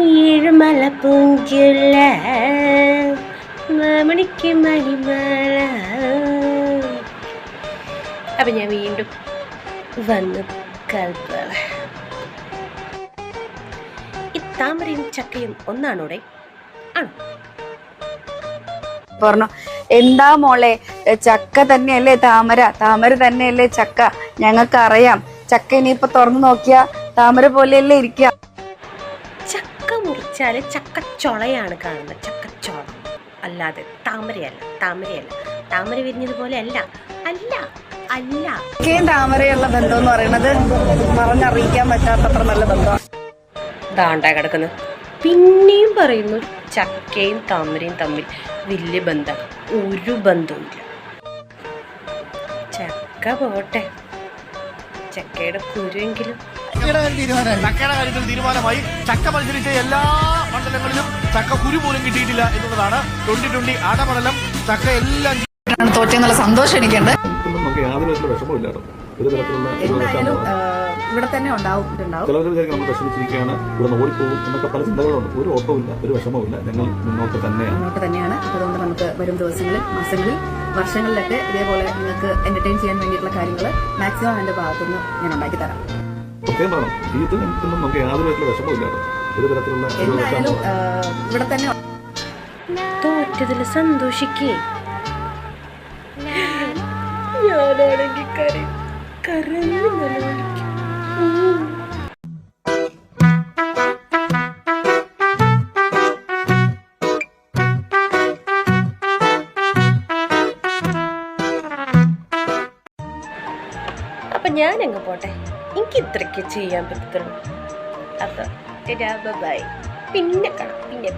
ഏഴുമല പൂഞ്ചുള്ള മാമണിക്ക് മണിമല. അപ്പം ഞാൻ വീണ്ടും വന്ന് കൽപ്പന. ഈ താമരയും ചക്കയും ഒന്നാണോടെ? ആണോ? പറഞ്ഞു, എന്താ മോളെ, ചക്ക തന്നെയല്ലേ താമര, താമര തന്നെയല്ലേ ചക്ക, ഞങ്ങൾക്കറിയാം. ചക്ക ഇനിയിപ്പൊ തുറന്നു നോക്കിയാ താമര പോലെയല്ലേ ഇരിക്കുക. ചക്ക മുറിച്ചാല് ചക്കച്ചൊളയാണ് കാണുന്നത്, ചക്കച്ചൊള അല്ലാതെ താമരയല്ല. താമരയല്ല, താമര വിരിഞ്ഞതുപോലെ അല്ല അല്ല അല്ല. ചക്കയും താമരയുള്ള ബന്ധം എന്ന് പറയുന്നത് പറഞ്ഞറിയിക്കാൻ പറ്റാത്തത്ര നല്ല ബന്ധമാണ്. ദാണ്ടാ കിടക്കുന്നത്. പിന്നെയും പറയുന്നു ചക്കയും താമരയും തമ്മിൽ വലിയ ബന്ധം. ഒരു ബന്ധവുമില്ല. ചക്ക പോട്ടെ, ചക്കയുടെ കുരുവെങ്കിലും. ചക്കയുടെ കാര്യത്തിൽ തീരുമാനമായി. ചക്ക മത്സരിച്ച എല്ലാ മണ്ഡലങ്ങളിലും ചക്ക കുരു പോലും കിട്ടിയിട്ടില്ല എന്നുള്ളതാണ്. 2020 ആടമണ്ഡലം ചക്ക എല്ലാം തോറ്റെന്നുള്ള സന്തോഷം എനിക്കുണ്ട്. നമുക്ക് യാതൊരു തരത്തിലുള്ള വിഷമമില്ലാട്ടോ. ഒരു തരത്തിലുള്ള ഇവിടെ തന്നെ ഉണ്ടാവും. ചിലവർ വിചാരിക്കും നമ്മൾ വിഷമിച്ചിരിക്കുകയാണ്, ഇവിടെ നിന്ന് ഓടിപ്പോകും എന്നൊക്കെ പല ചിന്തകളുണ്ട്. ഒരു ഓട്ടവുമില്ല, ഒരു വിഷമവുമില്ല. ഞങ്ങൾ മുന്നോട്ട് തന്നെയാണ്. അതുകൊണ്ട് നമുക്ക് വരും ദിവസങ്ങളിൽ, മാസങ്ങളിൽ, വർഷങ്ങളിലൊക്കെ ഇതേപോലെ നിങ്ങൾക്ക് എന്റർടൈൻ ചെയ്യാൻ വേണ്ടിയിട്ടുള്ള കാര്യങ്ങൾ മാക്സിമം എന്റെ ഭാഗത്തുനിന്ന് ഞാൻ ഉണ്ടാക്കി തരാം. പ്രത്യേകം പറയണം, ജീവിതത്തിൽ നമുക്ക് യാതൊരു തരത്തിലുള്ള വിഷമമില്ലാട്ടോ. ഒരു തരത്തിലുള്ള ഇവിടെ തന്നെ തോറ്റതിൽ സന്തോഷിക്കേ. ഞാനാണെങ്കിൽ കരഞ്ഞു നിലവിളിക്കും. അപ്പൊ ഞാനങ്ങ് പോട്ടെ, എനിക്ക് ഇത്രയ്ക്ക് ചെയ്യാൻ പറ്റുള്ളൂ. അപ്പൊ ബൈ, പിന്നെ കാണാം. പിന്നെ